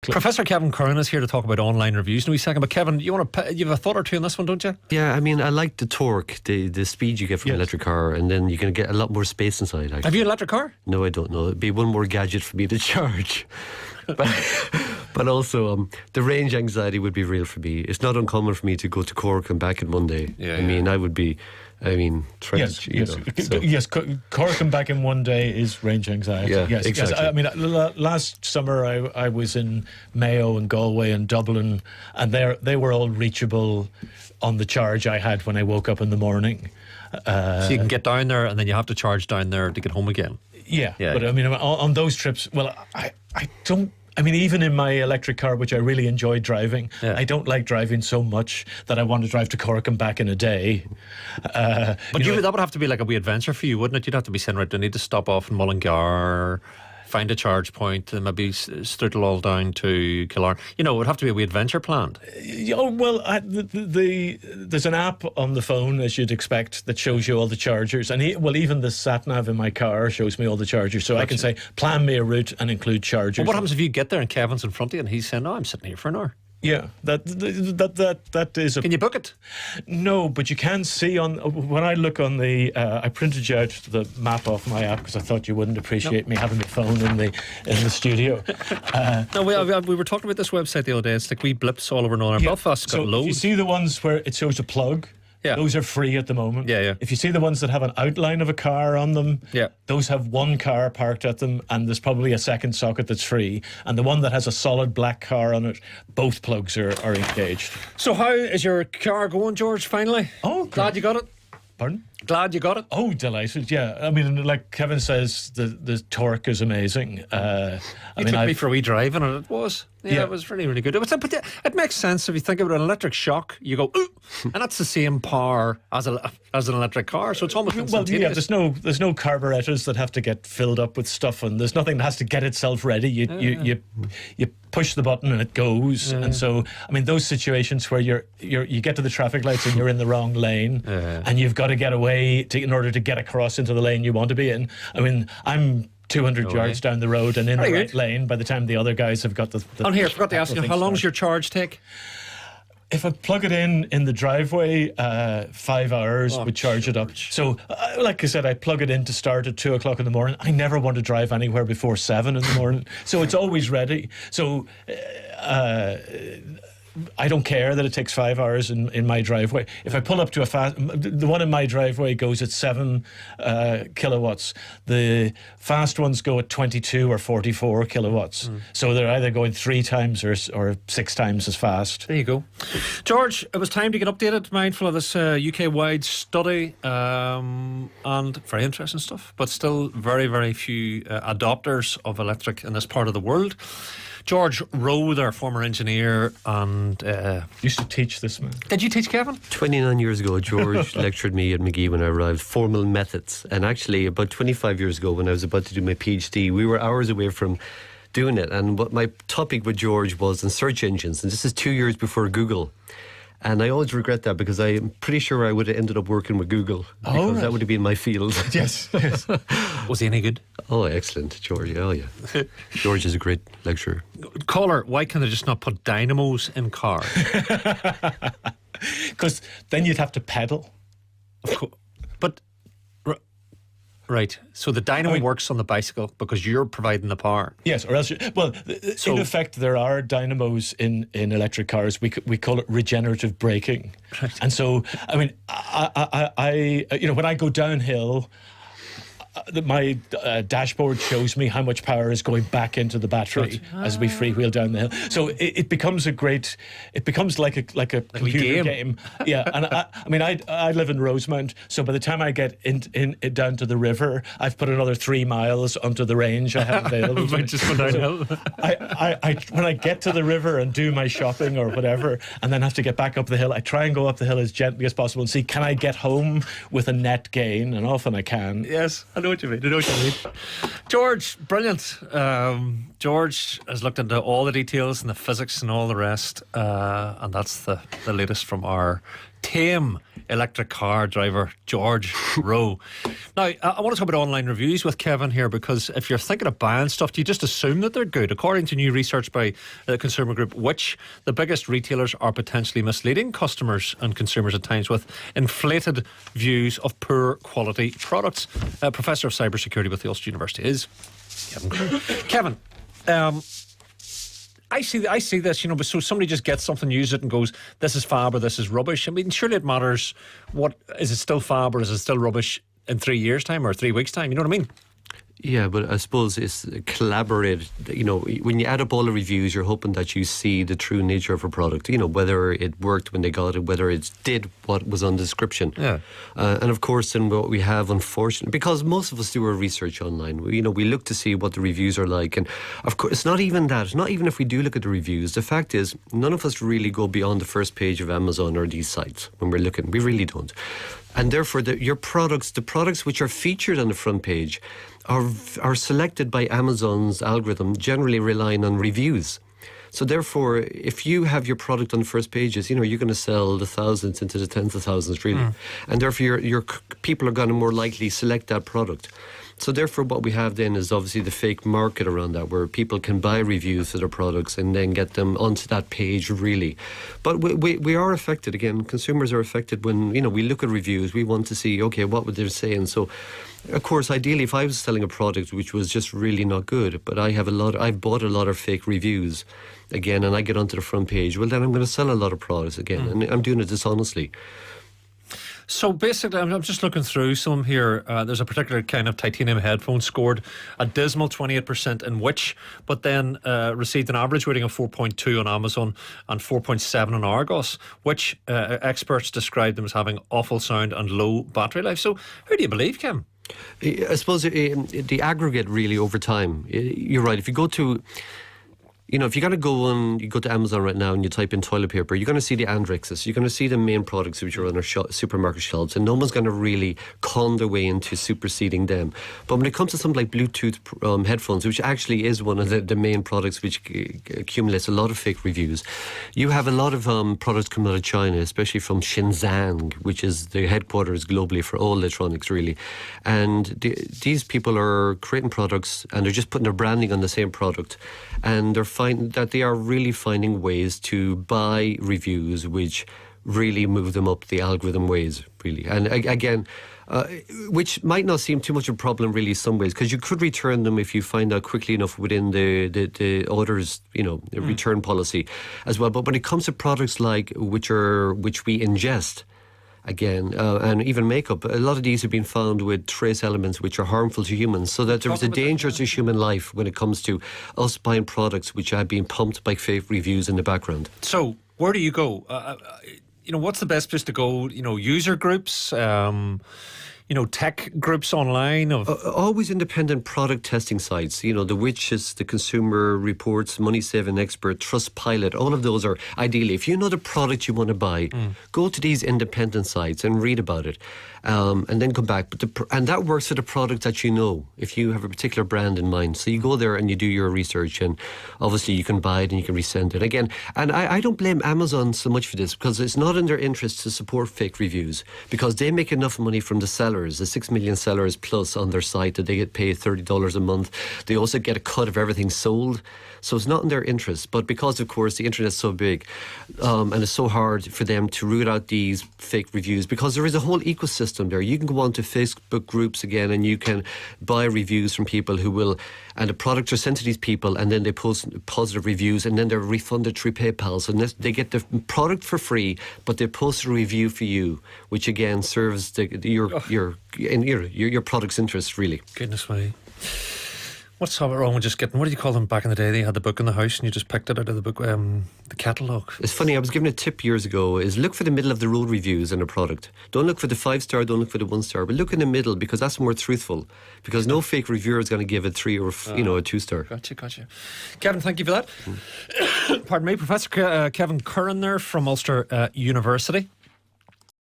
exactly. Professor Kevin Curran is here to talk about online reviews in a wee second. But Kevin, you have a thought or two on this one, don't you? Yeah, I mean, I like the torque, the speed you get from an electric car, and then you can get a lot more space inside. Actually. Have you an electric car? No, I don't know. It'd be one more gadget for me to charge. But also, the range anxiety would be real for me. It's not uncommon for me to go to Cork and back in one day. Yeah, I mean, I would be... Yes, Cork and back in one day is range anxiety. Yeah, yes, exactly. Yes. I mean, last summer I was in Mayo and Galway and Dublin, and they were all reachable on the charge I had when I woke up in the morning. So you can get down there and then you have to charge down there to get home again. Yeah, but I mean, on those trips, well, I don't. I mean, even in my electric car, which I really enjoy driving, I don't like driving so much that I want to drive to Cork and back in a day. But that would have to be like a wee adventure for you, wouldn't it? You'd have to be saying, right, I need to stop off in Mullingar, find a charge point, and maybe struttle all down to Killearn. It would have to be a wee adventure planned. Oh, well, there's an app on the phone, as you'd expect, that shows you all the chargers. And even the sat-nav in my car shows me all the chargers. So I can say, plan me a route and include chargers. Well, what happens if you get there and Kevin's in front of you and he's saying, I'm sitting here for an hour? Yeah, that is a... Can you book it? No, but you can see when I look on the... I printed you out the map off my app because I thought you wouldn't appreciate me having the phone in the studio. No, we were talking about this website the other day. It's like wee blips all over Northern Belfast. Got loads. You see the ones where it shows a plug? Yeah. Those are free at the moment. Yeah. If you see the ones that have an outline of a car on them, those have one car parked at them, and there's probably a second socket that's free. And the one that has a solid black car on it, both plugs are engaged. So how is your car going, George, finally? Oh, glad you got it. Pardon? Glad you got it. Oh, delighted! Yeah, I mean, like Kevin says, the torque is amazing. You took me for a wee drive, and it was. Yeah, it was really, really good. But it makes sense if you think about an electric shock. You go, ooh, and that's the same power as an electric car, so it's almost instantaneous. Well, there's no carburetors that have to get filled up with stuff, and there's nothing that has to get itself ready. You push the button and it goes. And so, I mean, those situations where you get to the traffic lights and you're in the wrong lane, and you've got to get away in order to get across into the lane you want to be in. I mean, I'm 200 yards down the road and in the right lane by the time the other guys have got the here, I forgot to ask you, how long does your charge take? If I plug it in the driveway, 5 hours would charge it up. So, like I said, I plug it in to start at 2 o'clock in the morning. I never want to drive anywhere before 7 in the morning. So it's always ready. So I don't care that it takes 5 hours in my driveway. If I pull up to the one in my driveway goes at 7 kilowatts. The fast ones go at 22 or 44 kilowatts. So they're either going 3 times or 6 times as fast. There you go. George, it was time to get updated, mindful of this UK-wide study, and very interesting stuff, but still very, very few adopters of electric in this part of the world. George Rowe, our former engineer, and used to teach this man. Did you teach Kevin? 29 years ago, George lectured me at McGee when I arrived, formal methods. And actually, about 25 years ago, when I was about to do my PhD, we were hours away from doing it. And what my topic with George was on search engines. And this is 2 years before Google. And I always regret that because I'm pretty sure I would have ended up working with Google. Because that would have been my field. Yes. Was he any good? Oh, excellent, George. Oh, yeah. George is a great lecturer. Caller, why can they just not put dynamos in cars? Because then you'd have to pedal. Of course. But... Right, so the dynamo works on the bicycle because you're providing the power. Yes, or else. In effect, there are dynamos in electric cars. We call it regenerative braking, and so I mean, I when I go downhill, my dashboard shows me how much power is going back into the battery as we freewheel down the hill. So it becomes like a computer game. Yeah, and I live in Rosemount, so by the time I get in down to the river, I've put another 3 miles onto the range I have available. Just go downhill. When I get to the river and do my shopping or whatever, and then have to get back up the hill, I try and go up the hill as gently as possible and see, can I get home with a net gain? And often I can. Yes, I know what you mean. George, brilliant. George has looked into all the details and the physics and all the rest, and that's the latest from our tame electric car driver George Rowe. Now, I want to talk about online reviews with Kevin here, because if you're thinking of buying stuff, do you just assume that they're good? According to new research by the consumer group Which, the biggest retailers are potentially misleading customers and consumers at times with inflated views of poor quality products. Professor of Cybersecurity with the Ulster University is Kevin Curran. Kevin, I see this, you know, so somebody just gets something, uses it and goes, this is fab or this is rubbish. I mean, surely it matters, is it still fab or is it still rubbish in 3 years' time or 3 weeks' time? You know what I mean? Yeah, but I suppose it's collaborated. You know, when you add up all the reviews, you're hoping that you see the true nature of a product. You know, whether it worked when they got it, whether it did what was on the description. Yeah. And of course, then what we have, unfortunately, because most of us do our research online, we look to see what the reviews are like. And of course, it's not even that. It's not even if we do look at the reviews. The fact is, none of us really go beyond the first page of Amazon or these sites when we're looking. We really don't. And therefore, the products which are featured on the front page are selected by Amazon's algorithm, generally relying on reviews. So therefore, if you have your product on the first pages, you know, you're going to sell the thousands into the tens of thousands, really. And therefore, your people are going to more likely select that product. So therefore, what we have then is obviously the fake market around that, where people can buy reviews for their products and then get them onto that page, really. But we are affected. Again, consumers are affected when, you know, we look at reviews. We want to see, okay, what would they say? And so, of course, ideally, if I was selling a product which was just really not good, but I've bought a lot of fake reviews, again, and I get onto the front page, well, then I'm going to sell a lot of products again, and I'm doing it dishonestly. So basically, I'm just looking through some here. There's a particular kind of titanium headphone scored a dismal 28% in Which, but then received an average rating of 4.2 on Amazon and 4.7 on Argos, which experts describe them as having awful sound and low battery life. So who do you believe, Kim? I suppose the aggregate really over time. You're right. If you go to... You know, if you're going to you go to Amazon right now and you type in toilet paper, you're going to see the Andrexes. You're going to see the main products which are on our supermarket shelves, and no one's going to really con their way into superseding them. But when it comes to something like Bluetooth headphones, which actually is one of the main products which accumulates a lot of fake reviews, you have a lot of products coming out of China, especially from Shenzhen, which is the headquarters globally for all electronics, really. And these people are creating products and they're just putting their branding on the same product, and they are really finding ways to buy reviews which really move them up the algorithm ways, really. And again, which might not seem too much of a problem, really, in some ways, because you could return them if you find out quickly enough within the orders, you know, the return policy as well. But when it comes to products like which we ingest, again, and even makeup, a lot of these have been found with trace elements which are harmful to humans, so that there is a danger to human life when it comes to us buying products which have been pumped by fake reviews in the background. So where do you go? You know, what's the best place to go? You know, user groups, you know, tech groups online? Always independent product testing sites. You know, the Witches, the Consumer Reports, Money Saving Expert, Trustpilot, all of those are ideally, if you know the product you want to buy, go to these independent sites and read about it. And then come back. And that works for the product that you know, if you have a particular brand in mind. So you go there and you do your research, and obviously you can buy it and you can resend it. Again, and I don't blame Amazon so much for this, because it's not in their interest to support fake reviews, because they make enough money from the sellers, the 6 million sellers plus on their site, that they get paid $30 a month. They also get a cut of everything sold. So it's not in their interest. But because, of course, the internet is so big and it's so hard for them to root out these fake reviews, because there is a whole ecosystem there. You can go onto Facebook groups again and you can buy reviews from people who will, and the products are sent to these people and then they post positive reviews and then they're refunded through PayPal. So they get the product for free, but they post a review for you, which again serves your product's interest, really. Goodness me. What's wrong with just getting, what do you call them back in the day? They had the book in the house and you just picked it out of the book, the catalogue. It's funny, I was given a tip years ago, is look for the middle of the road reviews on a product. Don't look for the 5-star, don't look for the 1-star, but look in the middle, because that's more truthful. Because no fake reviewer is going to give a 3 or a 2-star. Gotcha. Kevin, thank you for that. Pardon me, Professor Kevin Curran there from Ulster University.